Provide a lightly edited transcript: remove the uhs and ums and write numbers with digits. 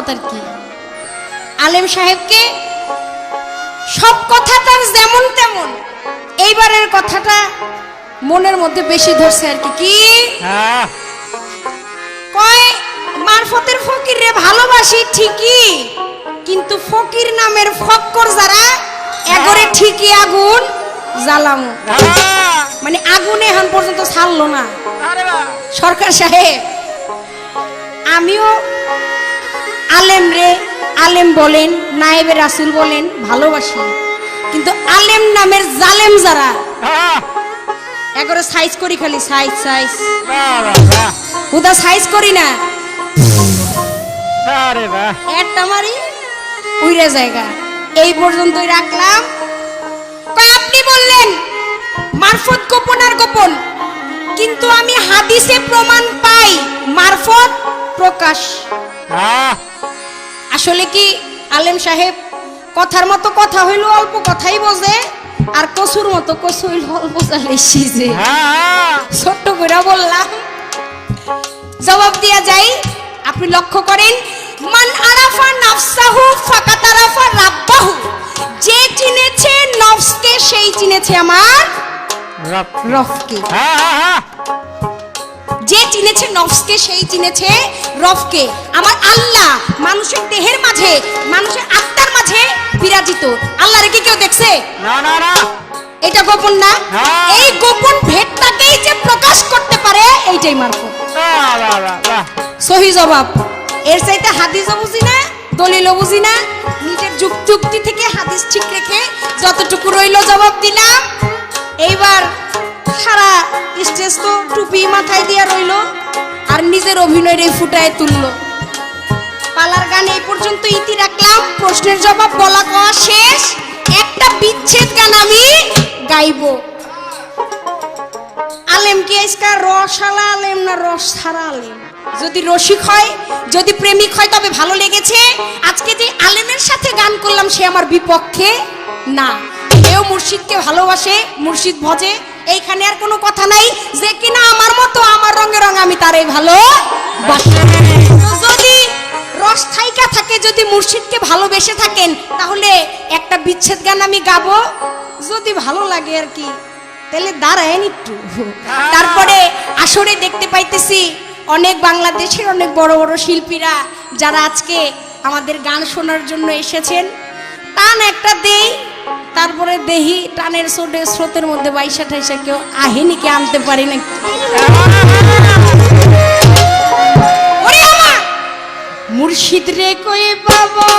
তফাৎ আর কি। আলেম সাহেবকে সব কথা তার যেমন তেমন, এইবারের কথাটা মনের মধ্যে বেশি ধরছে আর কি। কি কয়, মারফতের ফকির রে ভালোবাসি ঠিকই, কিন্তু ফকির নামের ফক্কর যারা এগরে ঠিকই আগুন জ্বালামু। মানে আগুনে এখন পর্যন্ত ছাড়লো না। সরকার সাহেব, আমিও আলেম রে, আলেম বলেন নায়েবে রাসূল বলেন ভালোবাসি, কিন্তু আলেম নামের জালেম যারা এগরে সাইজ করি, খালি সাইজ সাইজ, হুদা সাইজ করি না, একটা মারি উইরে জায়গা। এই পর্যন্তই রাখলাম। আপনি বললেন মারফত গোপন আর গোপন, কিন্তু আমি হাদিসে প্রমাণ পাই মারফত প্রকাশ। আসলে কি আলেম সাহেব কথার মতো কথা হইল অল্প কথাই বোঝে, আর কসুর মতো কসু হইল অল্প চালে সিজে। ছোট্ট করে বললাম, জবাব দিয়া যাই। আপনি লক্ষ্য করেন, মান আরাফা নাফসাহু ফাকাত আরাফা রাব্বাহু, যে চিনেছে নফসকে সেই চিনেছে আমার রবকে। যে চিনেছে নফসকে সেই চিনেছে রবকে। আমার আল্লাহ মানুষের দেহের মাঝে, মানুষের আত্মার মাঝে বিরাজিত। আল্লাহরে কি কেউ দেখছে? না না না, এটা গোপন না। এই গোপন ভেদটাকেই যে প্রকাশ করতে পারে এইটাই মারফত। সহি জবাব। এর চাইতে হাদিসও বুঝি না, দলিলও বুঝি না, নিজের যুক্তি থেকে হাদিস ঠিক রেখে যতটুকু রইল জবাব দিলাম। এইবার সারা স্টেজ তো টুপি মাথায় দিয়া রইল, আর নিজের অভিনয় রে ফুটায় তুললো। পালার গান এই পর্যন্ত ইতি রাখলাম। প্রশ্নের জবাব বলা কওয়া শেষ। একটা বিচ্ছেদ গান আমি গাইব। আলেম কি আজকা রসালা আলেম না রস ছাড়া আলেম? যদি রসিক হয়, যদি প্রেমিক হয় তবে ভালো লেগেছে। আজকে যে আলেমের সাথে গান করলাম সে আমার বিপক্ষে না। কেউ মুর্শিদকে ভালোবাসে, মুর্শিদ ভজে, এইখানে আর কোনো কথা নাই। যে কিনা আমার মতো, আমার রঙে রঙ, আমি তারই ভালোবাসি। যদি রস থাইকা থাকে, যদি মুর্শিদকে ভালোবেসে থাকেন, তাহলে একটা বিচ্ছেদ গান আমি গাবো। যদি ভালো লাগে আর কি, তাহলে দাঁড়ায়েন একটু। তারপরে আসরে দেখতে পাইতেছি অনেক বাংলাদেশের অনেক বড় বড় শিল্পীরা যারা আজকে আমাদের গান শোনার জন্য এসেছেন। টান একটা দেই, তারপরে দেহি টানের স্রোতের মধ্যে 22-28 কেউ আহিনিকে আনতে পারি না। মুর্শিদ রে কই বাবা